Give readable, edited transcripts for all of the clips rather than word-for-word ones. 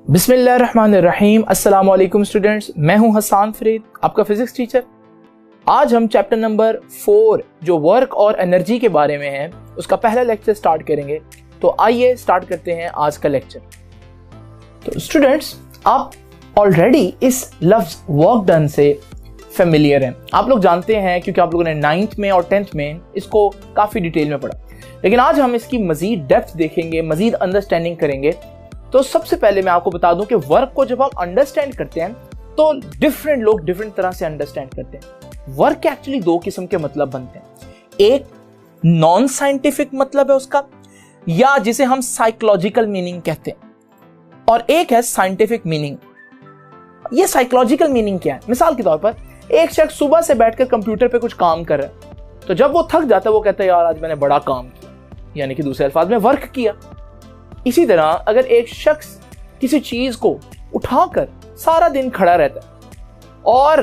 बिस्मिल्लाहिर्रहमानिर्रहीम। अस्सलाम वालेकुम स्टूडेंट्स, मैं हूं हसन फरीद, आपका फिजिक्स टीचर। आज हम चैप्टर नंबर 4 जो वर्क और एनर्जी के बारे में है उसका पहला लेक्चर स्टार्ट करेंगे। तो आइए स्टार्ट करते हैं आज का लेक्चर। तो स्टूडेंट्स, आप ऑलरेडी इस लफ्ज वर्क डन से फेमिलियर हैं। आप लोग जानते हैं क्योंकि आप लोगों ने 9th में और 10th में इसको काफ़ी डिटेल में पढ़ा, लेकिन आज हम इसकी मज़ीद डेप्थ देखेंगे, मज़ीद अंडरस्टैंडिंग करेंगे। तो सबसे पहले मैं आपको बता दूं कि वर्क को जब आप अंडरस्टैंड करते हैं तो डिफरेंट लोग डिफरेंट तरह से अंडरस्टैंड करते हैं। वर्क के एक्चुअली 2 किस्म के मतलब बनते हैं। एक नॉन साइंटिफिक मतलब है उसका, या जिसे हम साइकोलॉजिकल मीनिंग कहते हैं, और एक है साइंटिफिक मीनिंग। ये साइकोलॉजिकल मीनिंग क्या है? मिसाल के तौर पर एक शख्स सुबह से बैठकर कंप्यूटर पे कुछ काम कर रहा है, तो जब वो थक जाता है वो कहता है यार आज मैंने बड़ा काम किया, यानी कि दूसरे अल्फाज में वर्क किया। इसी तरह अगर एक शख्स किसी चीज को उठाकर सारा दिन खड़ा रहता है और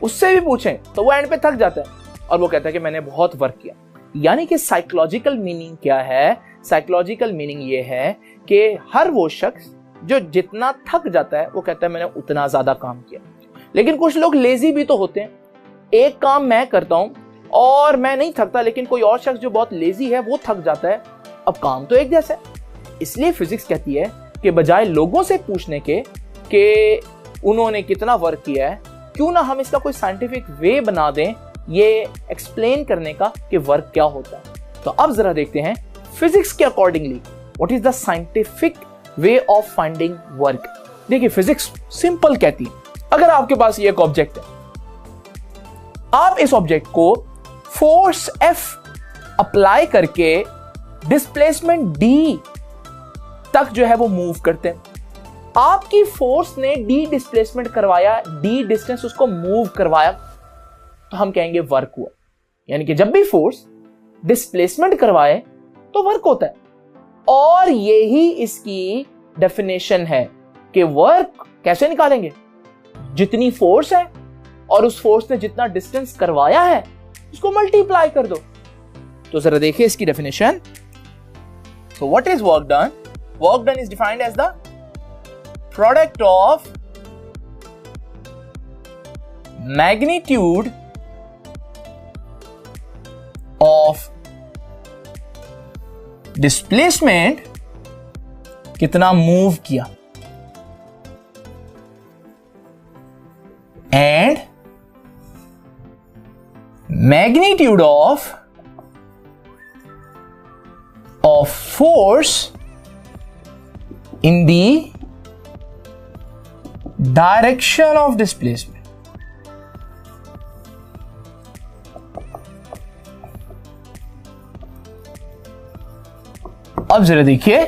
उससे भी पूछें तो वो एंड पे थक जाता है और वो कहता है कि मैंने बहुत वर्क किया। यानी कि साइकोलॉजिकल मीनिंग क्या है? साइकोलॉजिकल मीनिंग ये है कि हर वो शख्स जो जितना थक जाता है वो कहता है मैंने उतना ज्यादा काम किया। लेकिन कुछ लोग लेजी भी तो होते हैं। एक काम मैं करता हूं और मैं नहीं थकता, लेकिन कोई और शख्स जो बहुत लेजी है वो थक जाता है। अब काम तो एक जैसा है। इसलिए फिजिक्स कहती है कि बजाय लोगों से पूछने के कि उन्होंने कितना वर्क किया है, क्यों ना हम इसका कोई साइंटिफिक वे बना दें ये एक्सप्लेन करने का कि वर्क क्या होता है। तो अब जरा देखते हैं फिजिक्स के accordingly what is the scientific way of finding work. देखिए, फिजिक्स सिंपल कहती है, अगर आपके पास ये एक ऑब्जेक्ट है, आप इस ऑब्जेक्ट को फोर्स F अप्लाई करके डिस्प्लेसमेंट D तक जो है वो मूव करते हैं। आपकी फोर्स ने D डिस्प्लेसमेंट करवाया, D डिस्टेंस उसको मूव करवाया, तो हम कहेंगे वर्क हुआ। यानी कि जब भी फोर्स डिस्प्लेसमेंट करवाए तो वर्क होता है। और यही इसकी डेफिनेशन है कि वर्क कैसे निकालेंगे? जितनी फोर्स है और उस फोर्स ने जितना डिस्टेंस करवाया है उसको मल्टीप्लाई कर दो। तो जरा देखिए इसकी definition. So what is work done? Work done is defined as the product of magnitude of displacement, कितना मूव किया, and magnitude of force in the direction of displacement। अब जरा देखिए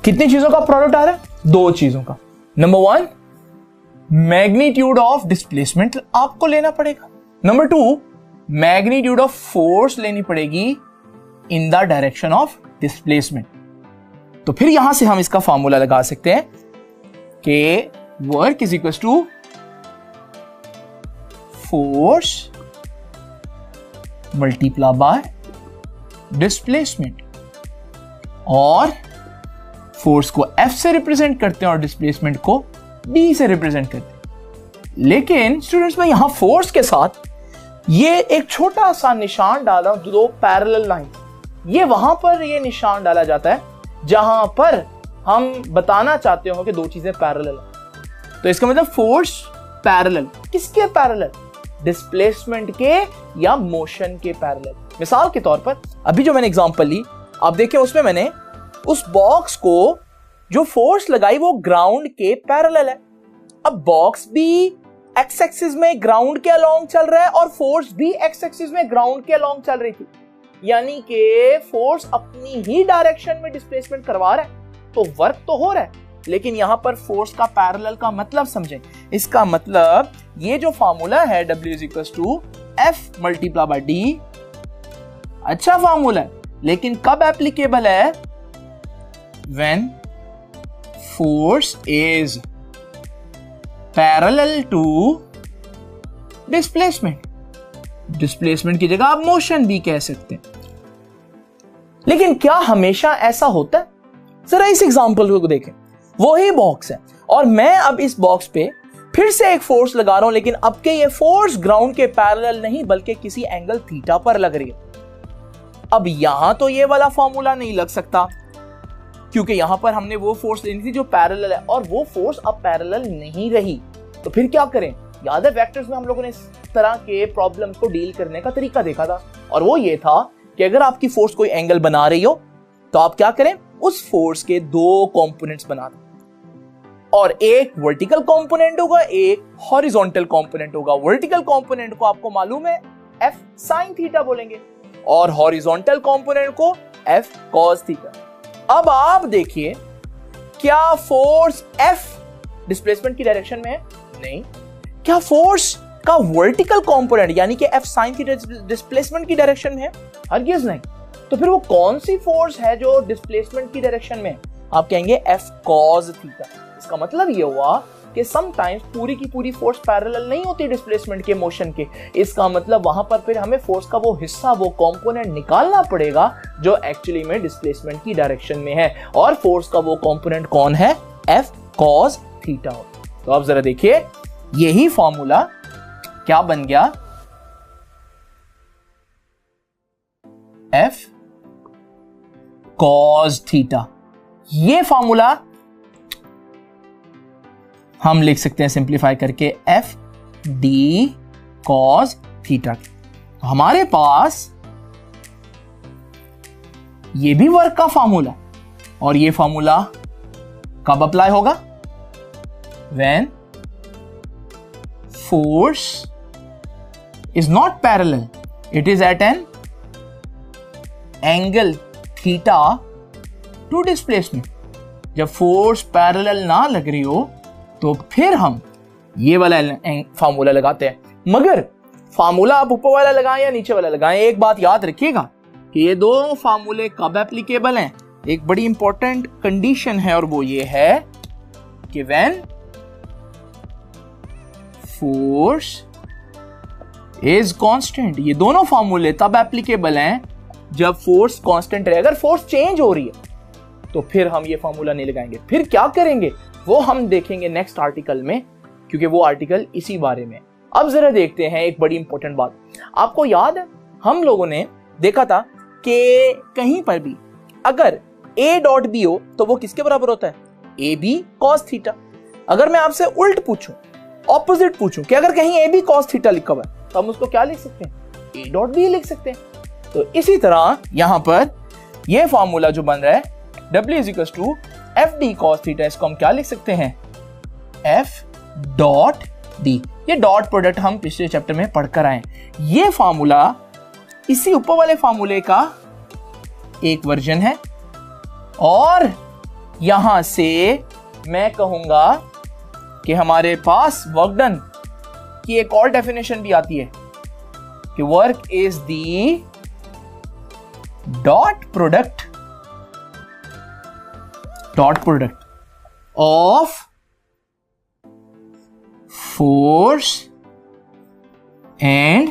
कितनी चीजों का प्रोडक्ट आ रहा है? 2 चीजों का। नंबर 1 मैग्नीट्यूड ऑफ डिस्प्लेसमेंट आपको लेना पड़ेगा। नंबर 2 मैग्नीट्यूड ऑफ फोर्स लेनी पड़ेगी in the direction of displacement. तो फिर यहां से हम इसका फॉर्मूला लगा सकते हैं कि work is equal to force multiply by displacement, और फोर्स को F से रिप्रेजेंट करते हैं और डिस्प्लेसमेंट को D से रिप्रेजेंट करते हैं। लेकिन स्टूडेंट्स, मैं यहां फोर्स के साथ ये एक छोटा सा निशान डाला, 2 पैरेलल लाइन। ये वहां पर ये निशान डाला जाता है जहां पर हम बताना चाहते हो कि 2 चीजें पैरेलल है। तो इसका मतलब फोर्स पैरेलल किसके पैरेलल? डिस्प्लेसमेंट के या मोशन के पैरेलल। मिसाल के तौर पर अभी जो मैंने एग्जांपल ली, आप देखें उसमें मैंने उस बॉक्स को जो फोर्स लगाई वो ग्राउंड के पैरेलल है। अब बॉक्स भी एक्स एक्सिस में ग्राउंड के अलोंग चल रहा है और फोर्स भी एक्स एक्सिस में ग्राउंड के अलोंग चल रही थी, यानी कि फोर्स अपनी ही डायरेक्शन में डिस्प्लेसमेंट करवा रहा है, तो वर्क तो हो रहा है। लेकिन यहां पर फोर्स का पैरेलल का मतलब समझें। इसका मतलब ये जो फार्मूला है W = F × D, अच्छा फार्मूला है, लेकिन कब एप्लीकेबल है? When force is parallel to displacement। Displacement की जगह आप मोशन भी कह सकते हैं। लेकिन क्या हमेशा ऐसा होता है? जरा इस एग्जांपल को देखें। वही बॉक्स है और मैं अब इस बॉक्स पे फिर से एक फोर्स लगा रहा हूं, लेकिन अब के ये फोर्स ग्राउंड के पैरेलल नहीं बल्कि किसी एंगल थीटा पर लग रही है। अब यहां तो ये वाला फॉर्मूला नहीं लग सकता क्योंकि यहां पर हमने वो फोर्स लेनी थी जो पैरेलल है और वो फोर्स अब पैरेलल नहीं रही। तो फिर क्या करें? याद है वेक्टर्स में हम लोगों ने इस तरह के प्रॉब्लम को डील करने का तरीका देखा था और वो ये था कि अगर आपकी फोर्स कोई एंगल बना रही हो तो आप क्या करें? उस फोर्स के दो कंपोनेंट्स बना दें और एक वर्टिकल कंपोनेंट होगा, एक हॉरिजॉन्टल कंपोनेंट होगा। वर्टिकल कंपोनेंट को आपको मालूम है F sin थीटा बोलेंगे और हॉरिजॉन्टल कंपोनेंट को F cos थीटा। अब आप देखिए, क्या फोर्स F डिस्प्लेसमेंट की डायरेक्शन में है? नहीं। क्या फोर्स का वर्टिकल कंपोनेंट यानी कि F sin थीटा डिस्प्लेसमेंट की डायरेक्शन में है? हरगिज़ नहीं। तो फिर वो कौन सी फोर्स है जो डिस्प्लेसमेंट की डायरेक्शन में? आप कहेंगे F cos थीटा। इसका मतलब ये हुआ कि समटाइम्स पूरी की पूरी फोर्स पैरेलल नहीं होती डिस्प्लेसमेंट के मोशन के। इसका मतलब वहां पर फिर हमें फोर्स का वो हिस्सा, वो कंपोनेंट निकालना पड़ेगा जो एक्चुअली में डिस्प्लेसमेंट की डायरेक्शन में है और फोर्स का वो कंपोनेंट कौन है? F cos theta. तो आप जरा देखिए, यही फॉर्मूला क्या बन गया? F cos theta. ये फॉर्मूला हम लिख सकते हैं सिंप्लीफाई करके F D cos थीटा। तो हमारे पास ये भी वर्क का फॉर्मूला और ये फॉर्मूला कब अप्लाई होगा? When force is not parallel, it is at an angle theta to displacement। जब फोर्स पैरेलल ना लग रही हो तो फिर हम ये वाला फार्मूला लगाते हैं। मगर फार्मूला आप ऊपर वाला लगाएं या नीचे वाला लगाएं, एक बात याद रखिएगा कि ये दो फार्मूले कब एप्लीकेबल हैं। एक बड़ी इंपॉर्टेंट कंडीशन है और वो ये है कि व्हेन फोर्स इज कांस्टेंट। ये दोनों फार्मूले तब एप्लीकेबल हैं जब फोर्स कांस्टेंट रहे। अगर फोर्स चेंज हो रही है तो फिर हम ये फार्मूला नहीं लगाएंगे। फिर क्या करेंगे वो हम देखेंगे नेक्स्ट आर्टिकल में, क्योंकि वो आर्टिकल इसी बारे में। अब जरा देखते हैं एक बड़ी इंपॉर्टेंट बात। आपको याद है हम लोगों ने देखा था कि कहीं पर भी अगर A डॉट B हो तो वो किसके बराबर होता है? AB cos theta. अगर मैं आपसे उल्ट पूछूं, ऑपोजिट पूछूं कि अगर कहीं AB cos थीटा लिखा हुआ है तो हम उसको क्या लिख सकते हैं? A डॉट B लिख सकते हैं। तो इसी तरह यहां पर यह फॉर्मूला जो बन रहा है W is equal to FD cos theta, इसको हम क्या लिख सकते हैं? F dot D। ये डॉट प्रोडक्ट हम पिछले चैप्टर में पढ़कर आए। ये फॉर्मूला इसी ऊपर वाले फॉर्मूले का एक वर्जन है और यहां से मैं कहूंगा कि हमारे पास वर्क डन की एक और डेफिनेशन भी आती है कि work is the dot product of force and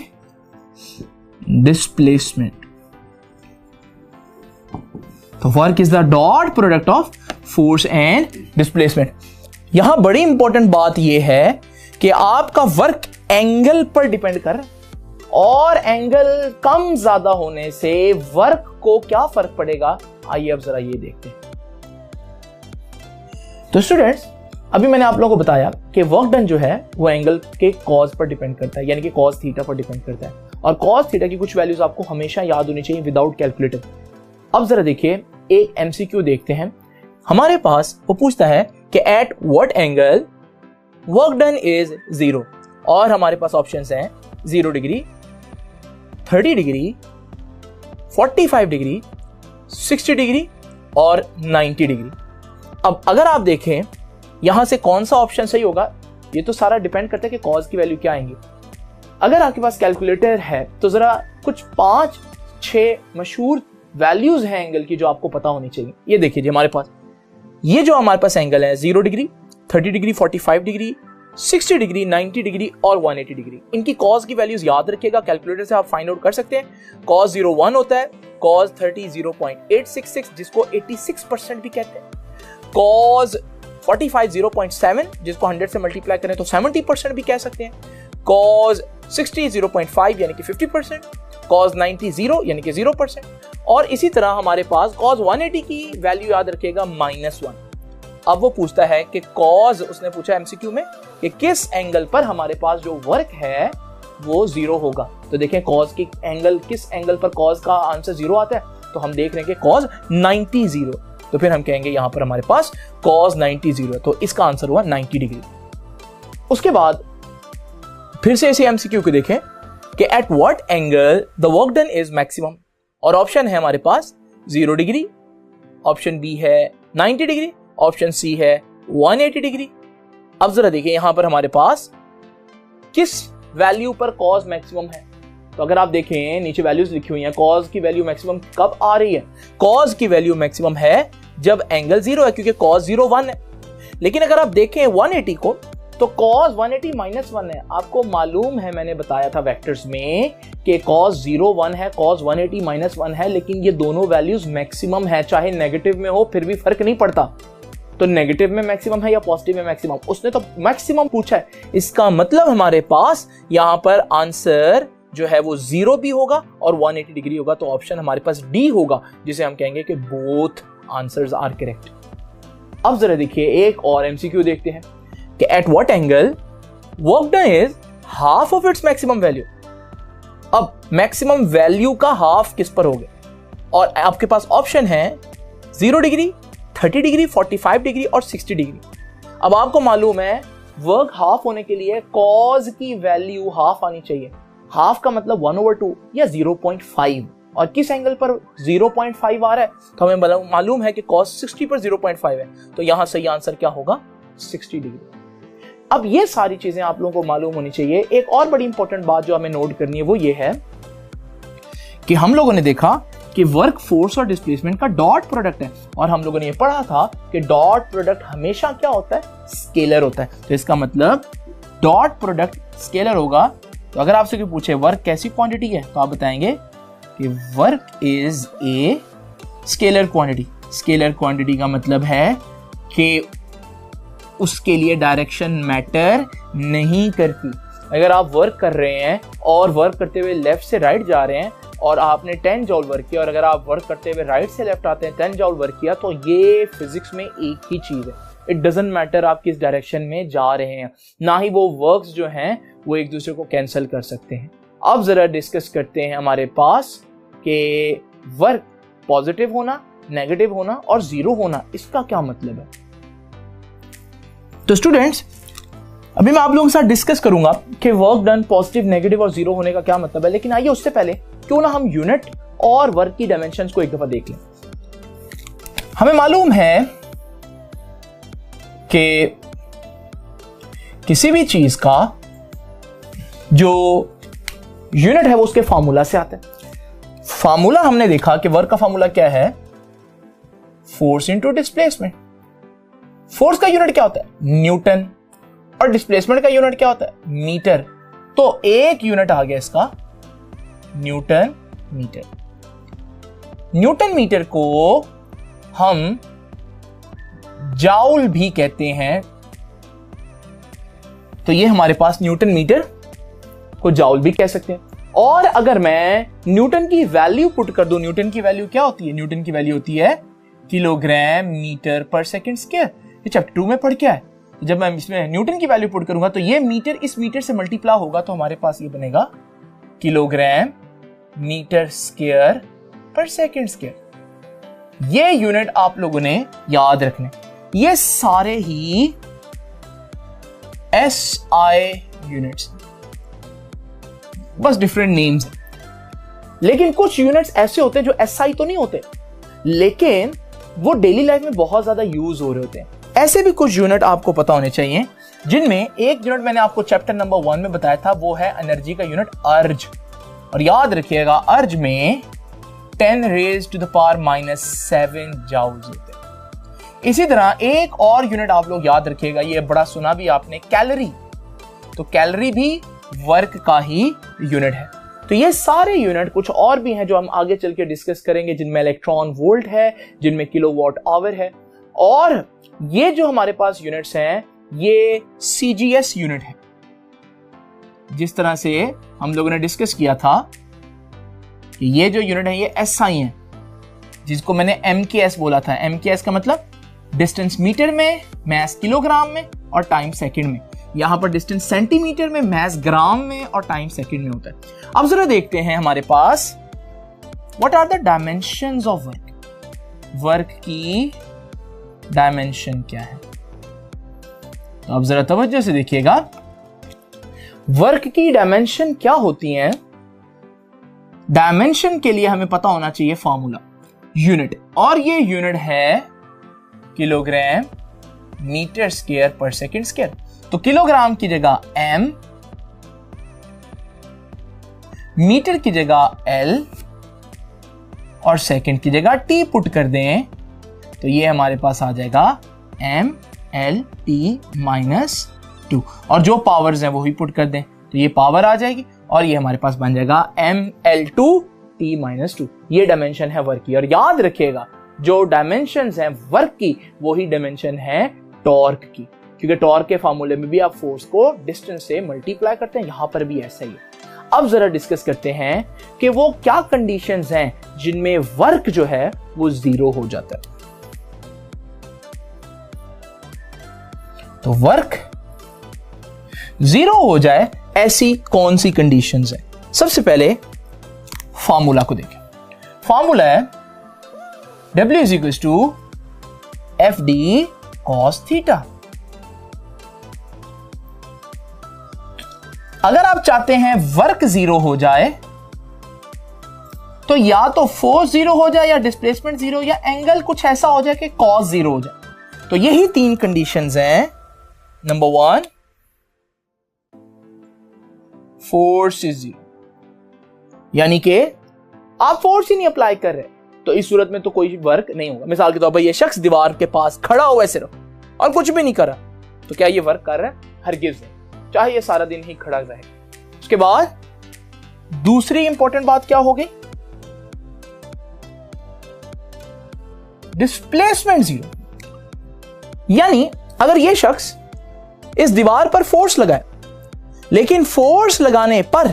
displacement। तो work is the dot product of force and displacement. यहां बड़ी इंपॉर्टेंट बात यह है कि आपका वर्क एंगल पर डिपेंड कर और एंगल कम ज्यादा होने से वर्क को क्या फर्क पड़ेगा, आइए अब जरा ये देखते हैं। तो स्टूडेंट्स, अभी मैंने आप लोगों को बताया कि वर्क डन जो है वो एंगल के कॉज पर डिपेंड करता है, यानी कि कॉज थीटा पर डिपेंड करता है और कॉज थीटा की कुछ वैल्यूज आपको हमेशा याद होनी चाहिए विदाउट कैलकुलेटर। अब जरा देखिए, एक एमसीक्यू देखते हैं। हमारे पास वो पूछता है कि at what angle work done is 0 और हमारे पास ऑप्शंस हैं 0 डिग्री, 30 डिग्री, 45 डिग्री, 60 डिग्री और 90 डिग्री। अब अगर आप देखें यहां से कौन सा ऑप्शन सही होगा, ये तो सारा डिपेंड करता है कि कॉज की वैल्यू क्या आएंगी। अगर आपके पास कैलकुलेटर है तो जरा कुछ 5-6 मशहूर वैल्यूज हैं एंगल की जो आपको पता होनी चाहिए। ये देखिए जी, हमारे पास ये जो हमारे पास एंगल है 0 degree, 30 degree, 45 degree, 60 degree, 90 degree और 180 डिग्री, इनकी कॉज की वैल्यूज याद रखिएगा। कैलकुलेटर से आप फाइंड आउट कर सकते हैं। कॉज 0 1 होता है, cos 30 0.866 जिसको 86% भी कहते हैं, cos 45 0.7 जिसको 100 से मल्टीप्लाई करें तो 70% भी कह सकते हैं, cos 60 0.5 यानी कि 50%, cos 90 0 यानी कि 0%, और इसी तरह हमारे पास cos 180 की वैल्यू याद रखिएगा -1। अब वो पूछता है कि cos, उसने पूछा एमसीक्यू में कि किस एंगल पर हमारे पास जो वर्क है वो 0 होगा। तो देखें cos की एंगल, किस एंगल पर cos का आंसर 0 आता है, तो हम देख रहे हैं कि cos 90 0, तो फिर हम कहेंगे यहां पर हमारे पास cos 90 0, तो इसका आंसर हुआ 90 डिग्री। उसके बाद फिर से इसे एमसीक्यू को देखें कि at what angle the work done is maximum, और ऑप्शन है हमारे पास 0 डिग्री, ऑप्शन बी है 90 डिग्री, ऑप्शन सी है 180 डिग्री। अब जरा देखिए यहां पर हमारे पास किस वैल्यू पर cos मैक्सिमम है। तो अगर आप देखें नीचे वैल्यूज लिखी हुई हैं, cos की वैल्यू मैक्सिमम कब आ रही है, cos की वैल्यू मैक्सिमम है जब एंगल 0 है, क्योंकि cos 0 1 है। लेकिन अगर आप देखें 180 को, तो cos 180 -1 है। आपको मालूम है, मैंने बताया था वेक्टर्स में कि cos 0 1 है, cos 180 -1 है, लेकिन ये दोनों वैल्यूज मैक्सिमम है, चाहे नेगेटिव में हो फिर भी फर्क नहीं पड़ता। तो नेगेटिव में मैक्सिमम है या पॉजिटिव में मैक्सिमम, उसने तो मैक्सिमम पूछा है। इसका मतलब हमारे पास यहां पर आंसर जो है वो 0 भी होगा और 180 डिग्री होगा, तो ऑप्शन हमारे पास डी होगा, जिसे हम कहेंगे कि बोथ आंसर्स आर करेक्ट। अब जरा देखिए एक और एमसीक्यू देखते हैं कि at what angle work done is half of its maximum value. अब मैक्सिमम वैल्यू का हाफ किस पर हो गया, और आपके पास ऑप्शन है 0 डिग्री, 30 डिग्री, 45 डिग्री और 60 डिग्री। अब आपको मालूम है वर्क हाफ होने के लिए cos की वैल्यू हाफ आनी चाहिए। हाफ का मतलब 1/2 या 0.5, और किस एंगल पर 0.5 आ रहा है, तो हमें मालूम है कि cos 60 पर 0.5 है, तो यहां सही आंसर क्या होगा, 60 डिग्री। अब ये सारी चीजें आप लोगों को मालूम होनी चाहिए। एक और बड़ी इंपॉर्टेंट बात जो हमें नोट करनी है वो ये है कि हम लोगों ने देखा कि वर्क फोर्स और डिस्प्लेसमेंट का डॉट प्रोडक्ट है, और हम लोगों ने ये पढ़ा था कि डॉट प्रोडक्ट हमेशा क्या होता है, स्केलर होता है। तो इसका मतलब डॉट प्रोडक्ट स्केलर होगा। तो अगर आपसे कोई पूछे वर्क कैसी क्वांटिटी है, तो आप बताएंगे कि work is a scalar quantity. Scalar quantity का मतलब है कि उसके लिए डायरेक्शन मैटर नहीं करती। अगर आप वर्क कर रहे हैं और वर्क करते हुए लेफ्ट से राइट जा रहे हैं और आपने 10 जॉल वर्क किया, और अगर आप वर्क करते हुए राइट से लेफ्ट आते हैं 10 जॉल वर्क किया, तो ये फिजिक्स में एक ही चीज है। इट डजंट मैटर आप किस डायरेक्शन में जा रहे हैं, ना ही वो वर्क्स जो हैं वो एक दूसरे को कैंसिल कर सकते हैं। अब जरा डिस्कस करते हैं हमारे पास कि वर्क पॉजिटिव होना, नेगेटिव होना और 0 होना, इसका क्या मतलब है। तो स्टूडेंट्स, अभी मैं आप लोगों के साथ डिस्कस करूंगा कि वर्क डन पॉजिटिव, नेगेटिव और 0 होने का क्या मतलब है। लेकिन आइए उससे पहले क्यों ना हम यूनिट और वर्क की डायमेंशंस को एक दफा देख लें। हमें मालूम है कि किसी भी चीज का जो यूनिट है वो उसके फार्मूला से आता है। फार्मूला हमने देखा कि वर्क का फार्मूला क्या है, फोर्स इंटू डिस्प्लेसमेंट। फोर्स का यूनिट क्या होता है, न्यूटन, और डिस्प्लेसमेंट का यूनिट क्या होता है, मीटर। तो एक यूनिट आ गया इसका न्यूटन मीटर। न्यूटन मीटर को हम जाउल भी कहते हैं, तो ये हमारे पास न्यूटन मीटर को जाउल भी कह सकते हैं। और अगर मैं न्यूटन की वैल्यू पुट कर दूं, न्यूटन की वैल्यू क्या होती है, न्यूटन की वैल्यू होती है किलोग्राम मीटर पर सेकंड स्क्वायर। ये चैप्टर 2 में पढ़ के आए। जब मैं इसमें न्यूटन की वैल्यू पुट करूंगा तो ये मीटर इस मीटर से मल्टीप्लाई होगा, तो हमारे पास ये बनेगा किलोग्राम मीटर स्क्वायर पर सेकंड स्क्वायर। ये यूनिट आप लोगों ने याद रखने। ये सारे ही SI यूनिट्स, बस डिफरेंट नेम्स हैं। लेकिन कुछ यूनिट्स ऐसे होते हैं जो SI तो नहीं होते, लेकिन वो डेली लाइफ में बहुत ज्यादा यूज हो रहे होते हैं। ऐसे भी कुछ यूनिट आपको पता होने चाहिए, जिनमें एक यूनिट मैंने आपको चैप्टर नंबर 1 में बताया था, वो है एनर्जी का यूनिट अर्ज। और याद रखिएगा अर्ज में 10 raised to the power -7 joules होते हैं। इसी तरह एक और यूनिट आप लोग याद रखिएगा, ये बड़ा सुना भी आपने, कैलोरी। तो कैलोरी भी वर्क का ही यूनिट है। तो ये सारे यूनिट, कुछ और भी हैं जो हम आगे चल के डिस्कस करेंगे, जिनमें इलेक्ट्रॉन वोल्ट है, जिनमें किलोवाट आवर है। और ये जो हमारे पास यूनिट्स हैं ये CGS यूनिट है। जिस तरह से हम लोगों ने डिस्कस किया था कि ये जो यूनिट है ये SI है, जिसको मैंने MKS बोला था। MKS का मतलब डिस्टेंस मीटर में, मास किलोग्राम में और टाइम सेकंड में। यहां पर डिस्टेंस सेंटीमीटर में, मास ग्राम में और टाइम सेकंड में होता है। अब जरा देखते हैं हमारे पास what are the dimensions of work. Work की डायमेंशन क्या है? तो अब जरा तवज्जो से देखिएगा, वर्क की डायमेंशन क्या होती हैं। डायमेंशन के लिए हमें पता होना चाहिए फॉर्मूला, यूनिट, और ये यूनिट है किलोग्राम मीटर स्क्वायर पर सेकंड स्क्वायर। तो किलोग्राम की जगह M, मीटर की जगह L और सेकंड की जगह T पुट कर दें तो ये हमारे पास आ जाएगा MLT-2, और जो पावर्स हैं वो ही पुट कर दें तो ये पावर आ जाएगी और ये हमारे पास बन जाएगा ML2T-2। ये डायमेंशन है वर्क की। और याद रखिएगा जो डायमेंशंस हैं वर्क की वही डायमेंशन है टॉर्क की, क्योंकि टॉर्क के फार्मूले में भी आप फोर्स को डिस्टेंस से मल्टीप्लाई करते हैं, यहां पर भी ऐसा ही है। अब जरा डिस्कस करते हैं कि वो क्या कंडीशंस हैं जिनमें वर्क जो है वो 0 हो जाता है। तो वर्क 0 हो जाए ऐसी कौन सी कंडीशंस हैं? सबसे पहले फार्मूला को देखें। फार्मूला है W = FD cos थीटा। अगर आप चाहते हैं वर्क 0 हो जाए तो या तो फोर्स 0 हो जाए या डिस्प्लेसमेंट 0 या एंगल कुछ ऐसा हो जाए कि कॉस 0 हो जाए। तो यही 3 कंडीशंस हैं। नंबर 1, फोर्स इज 0, यानी कि आप फोर्स ही नहीं अप्लाई कर रहे तो इस सूरत में तो कोई वर्क नहीं होगा। मिसाल के तौर पर ये शख्स दीवार के पास खड़ा हुआ है सिर्फ और कुछ भी नहीं कर रहा, तो क्या ये वर्क कर रहा है? हरगिज़ नहीं, चाहे ये सारा दिन ही खड़ा रहे। उसके बाद दूसरी इंपॉर्टेंट बात क्या हो गई? डिस्प्लेसमेंट 0, यानी अगर ये शख्स इस दीवार पर फोर्स लगाए लेकिन फोर्स लगाने पर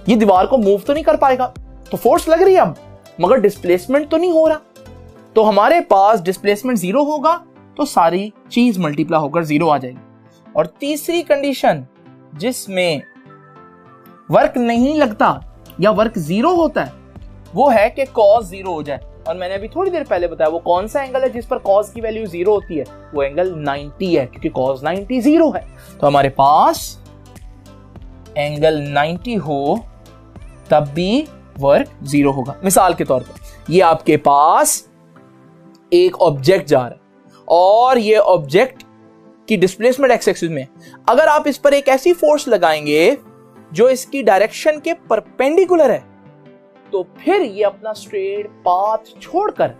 ये दीवार को मूव तो नहीं कर पाएगा, तो फोर्स लग रही है अब मगर डिस्प्लेसमेंट तो नहीं हो रहा, तो हमारे पास डिस्प्लेसमेंट 0 होगा तो सारी चीज मल्टीप्लाई होकर 0 आ जाएगी। और तीसरी कंडीशन जिसमें वर्क नहीं लगता या वर्क 0 होता है वो है कि कॉस 0 हो जाए। और मैंने अभी थोड़ी देर पहले बताया वो कौन सा एंगल है जिस पर कॉस की वैल्यू 0 होती है, वो एंगल 90 है, क्योंकि कॉस 90 0 है। तो हमारे पास एंगल 90 हो तब भी वर्क 0 होगा। मिसाल के तौर पर ये आपके पास एक ऑब्जेक्ट जा रहा है और ये ऑब्जेक्ट की डिस्प्लेसमेंट एक्स एक्सिस में, अगर आप इस पर एक ऐसी फोर्स लगाएंगे जो इसकी डायरेक्शन के परपेंडिकुलर है तो फिर ये अपना स्ट्रेट पाथ छोड़कर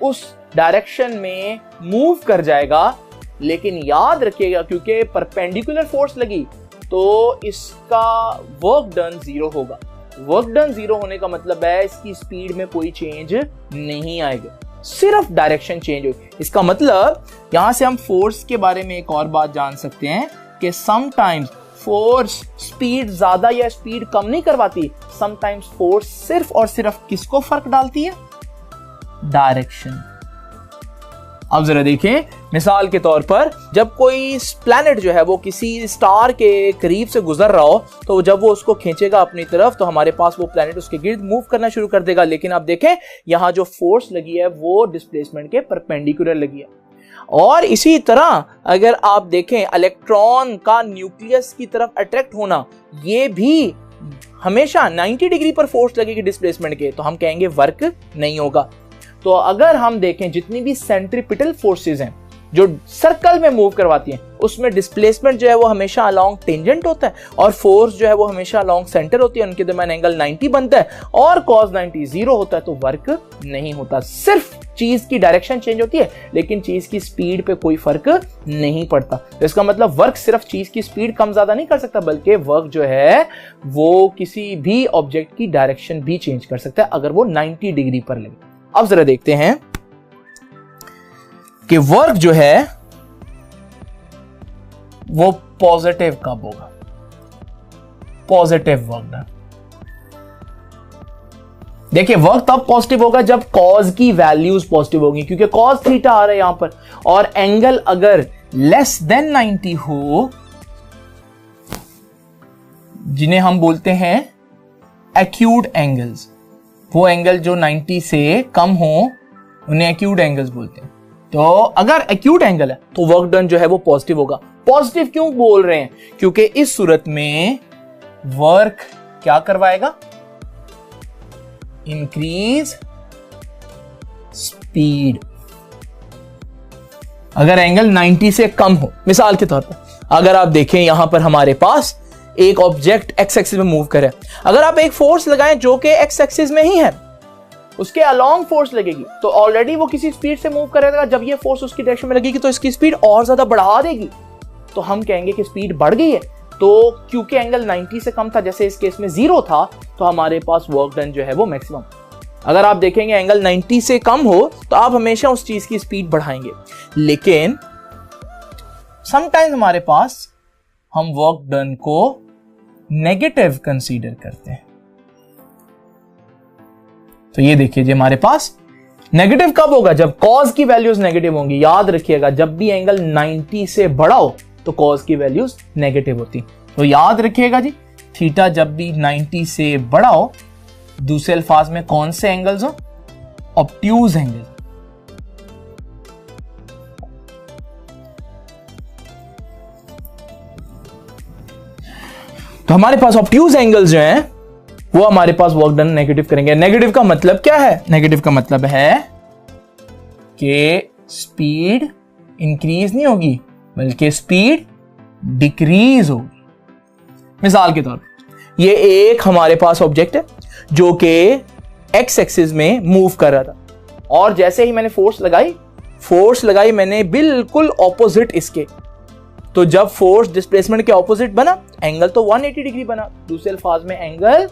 उस डायरेक्शन में मूव कर जाएगा। लेकिन याद रखिएगा क्योंकि परपेंडिकुलर फोर्स लगी तो इसका वर्क डन 0 होगा। वर्क डन 0 होने का मतलब है इसकी स्पीड में कोई चेंज नहीं आएगा, सिर्फ डायरेक्शन चेंज होगी। इसका मतलब यहां से हम फोर्स के बारे में एक और बात जान सकते हैं कि समटाइम्स फोर्स स्पीड ज्यादा या स्पीड कम नहीं करवाती, समटाइम्स फोर्स सिर्फ और सिर्फ किसको फर्क डालती है? डायरेक्शन। अब जरा देखें, मिसाल के तौर पर जब कोई प्लैनेट जो है वो किसी स्टार के करीब से गुजर रहा हो तो जब वो उसको खींचेगा अपनी तरफ तो हमारे पास वो प्लैनेट उसके गिर्द मूव करना शुरू कर देगा। लेकिन आप देखें यहाँ जो फोर्स लगी है वो डिस्प्लेसमेंट के परपेंडिकुलर लगी है। और इसी तरह अगर आप देखें इलेक्ट्रॉन का न्यूक्लियस की तरफ अट्रैक्ट होना, ये भी हमेशा 90 डिग्री पर फोर्स लगेगी डिस्प्लेसमेंट के, तो हम कहेंगे वर्क नहीं होगा। तो अगर हम देखें जितनी भी सेंट्रीपिटल फोर्सेस हैं जो सर्कल में मूव करवाती हैं उसमें डिस्प्लेसमेंट जो है वो हमेशा अलोंग टेंजेंट होता है और फोर्स जो है वो हमेशा अलोंग सेंटर होती है, उनके दरमियान एंगल 90 बनता है और cos 90 0 होता है, तो वर्क नहीं होता। सिर्फ चीज की डायरेक्शन चेंज होती है लेकिन चीज की स्पीड पे कोई फर्क नहीं पड़ता। तो इसका मतलब वर्क सिर्फ चीज की स्पीड कम ज्यादा नहीं कर सकता बल्कि वर्क जो है वो किसी भी ऑब्जेक्ट की डायरेक्शन भी चेंज कर सकता है अगर वो 90 डिग्री पर लगे। अब जरा देखते हैं कि वर्क जो है वो पॉजिटिव कब होगा, पॉजिटिव वर्क डन। देखिए वर्क तब पॉजिटिव होगा जब कॉज की वैल्यूज पॉजिटिव होगी, क्योंकि कॉज थीटा आ रहा है यहां पर, और एंगल अगर लेस देन 90 हो, जिन्हें हम बोलते हैं एक्यूट एंगल्स, वो एंगल जो 90 से कम हो उन्हें एक्यूट एंगल्स बोलते हैं। तो अगर एक्यूट एंगल है तो वर्क डन जो है वो पॉजिटिव होगा। पॉजिटिव क्यों बोल रहे हैं, क्योंकि इस सूरत में वर्क क्या करवाएगा, इंक्रीज स्पीड। अगर एंगल 90 से कम हो, मिसाल के तौर पर अगर आप देखें यहां पर हमारे पास एक ऑब्जेक्ट एक्स एक्सिस में मूव करे, अगर आप एक फोर्स लगाएं जो कि एक्स एक्सिस में ही है, उसके अलोंग फोर्स लगेगी तो ऑलरेडी वो किसी स्पीड से मूव करेगा। जब ये फोर्स उसकी डायरेक्शन में लगेगी तो इसकी स्पीड और ज्यादा बढ़ा देगी, तो हम कहेंगे कि स्पीड बढ़ गई है। तो क्योंकि एंगल 90 से कम था, जैसे इस केस में 0 था, तो हमारे पास वर्क डन जो है वो मैक्सिमम। अगर आप देखेंगे एंगल 90 से कम हो तो आप हमेशा उस चीज की स्पीड बढ़ाएंगे, लेकिन समटाइम्स हमारे पास हम वर्क डन को नेगेटिव कंसीडर करते हैं। तो ये देखिए जी, हमारे पास नेगेटिव कब होगा, जब कॉज की वैल्यूज नेगेटिव होंगी। याद रखिएगा जब भी एंगल 90 से बड़ा हो तो कॉज की वैल्यूज नेगेटिव होती। तो याद रखिएगा जी, थीटा जब भी 90 से बड़ा हो, दूसरे अल्फाज में कौन से एंगल्स हो, ऑब्ट्यूज एंगल। तो हमारे पास ऑब्ट्यूज एंगल्स जो हैं वो हमारे पास वर्क डन नेगेटिव करेंगे। नेगेटिव का मतलब क्या है, नेगेटिव का मतलब है कि स्पीड इंक्रीज नहीं होगी बल्कि स्पीड डिक्रीज होगी। मिसाल के तौर पर ये एक हमारे पास ऑब्जेक्ट है जो कि एक्स एक्सिस में मूव कर रहा था, और जैसे ही मैंने फोर्स लगाई मैंने बिल्कुल ऑपोजिट इसके, तो जब फोर्स डिस्प्लेसमेंट के ऑपोजिट बना, एंगल तो 180 डिग्री बना, दूसरे अल्फाज में एंगल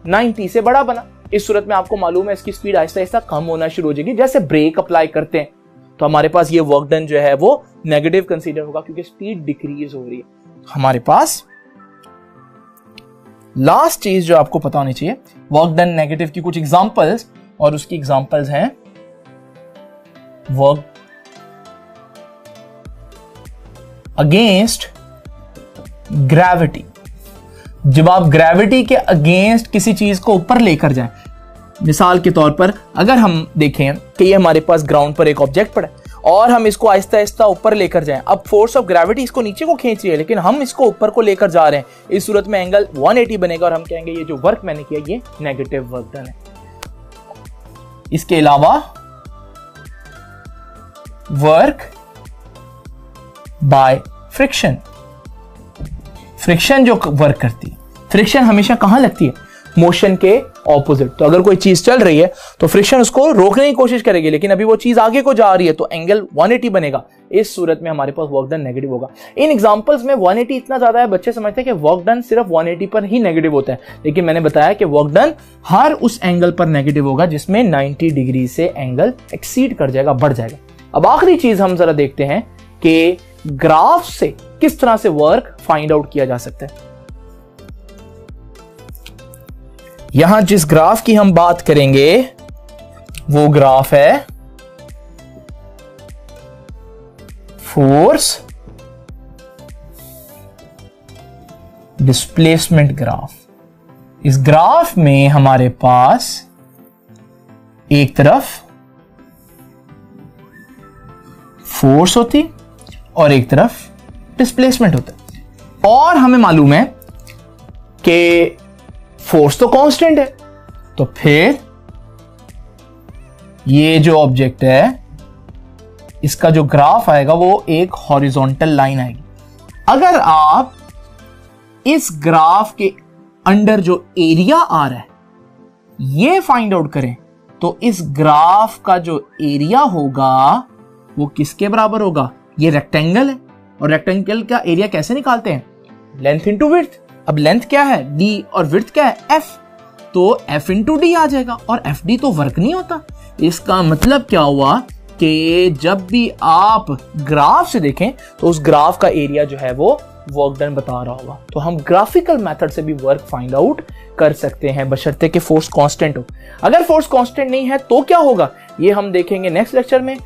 90 से बड़ा बना। इस सूरत में आपको मालूम है इसकी स्पीड आहिस्ता आहिस्ता कम होना शुरू हो जाएगी। जैसे ब्रेक अप्लाई करते हैं तो हमारे पास ये वर्क डन जो है वो नेगेटिव कंसीडर होगा, क्योंकि स्पीड डिक्रीज हो रही है। हमारे पास लास्ट चीज जो आपको पता होनी चाहिए, वर्क डन नेगेटिव की कुछ एग्जांपल्स, और उसकी एग्जांपल्स हैं वर्क अगेंस्ट ग्रेविटी। जब आप ग्रेविटी के अगेंस्ट किसी चीज को ऊपर लेकर जाएं, मिसाल के तौर पर अगर हम देखें कि ये हमारे पास ग्राउंड पर एक ऑब्जेक्ट पड़ा है और हम इसको आहिस्ता आहिस्ता ऊपर लेकर जाएं, अब फोर्स ऑफ ग्रेविटी इसको नीचे को खींच रही है लेकिन हम इसको ऊपर को लेकर जा रहे हैं, इस सूरत में एंगल 180 बनेगा और हम कहेंगे ये जो वर्क मैंने किया ये नेगेटिव वर्क डन है। इसके अलावा वर्क बाय फ्रिक्शन, फ्रिक्शन जो वर्क करती है, फ्रिक्शन हमेशा कहां लगती है, मोशन के ऑपोजिट। तो अगर कोई चीज चल रही है तो फ्रिक्शन उसको रोकने की कोशिश करेगी, लेकिन अभी वो चीज आगे को जा रही है तो एंगल 180 बनेगा। इस सूरत में हमारे पास वर्क डन नेगेटिव होगा। इन एग्जांपल्स में 180 इतना ज्यादा है, बच्चे समझते हैं कि वर्क डन सिर्फ 180 पर ही नेगेटिव होता है, लेकिन मैंने बताया कि वर्क डन हर उस एंगल पर नेगेटिव होगा जिसमें 90 डिग्री से एंगल एक्सीड कर जाएगा, बढ़ जाएगा। अब आखिरी चीज हम जरा देखते हैं कि ग्राफ से किस तरह से वर्क फाइंड आउट किया जा सकता है। यहां जिस ग्राफ की हम बात करेंगे वो ग्राफ है फोर्स डिस्प्लेसमेंट ग्राफ। इस ग्राफ में हमारे पास एक तरफ फोर्स होती और एक तरफ डिस्प्लेसमेंट होता है, और हमें मालूम है कि फोर्स तो कांस्टेंट है, तो फिर ये जो ऑब्जेक्ट है इसका जो ग्राफ आएगा वो एक हॉरिजॉन्टल लाइन आएगी। अगर आप इस ग्राफ के अंडर जो एरिया आ रहा है ये फाइंड आउट करें तो इस ग्राफ का जो एरिया होगा वो किसके बराबर होगा, ये रेक्टेंगल है, और रेक्टेंगल का एरिया कैसे निकालते हैं, लेंथ इंटू विड्थ। अब लेंथ क्या है d और विड्थ क्या है f, तो f इंटू डी आ जाएगा, और एफ डी तो वर्क नहीं होता। इसका मतलब क्या हुआ कि जब भी आप ग्राफ से देखें तो उस ग्राफ का एरिया जो है वो वर्क डन बता रहा होगा। तो हम ग्राफिकल मेथड से भी वर्क फाइंड आउट कर सकते हैं बशर्ते कि फोर्स कांस्टेंट हो। अगर फोर्स कांस्टेंट नहीं है तो क्या होगा, ये हम देखेंगे नेक्स्ट लेक्चर में।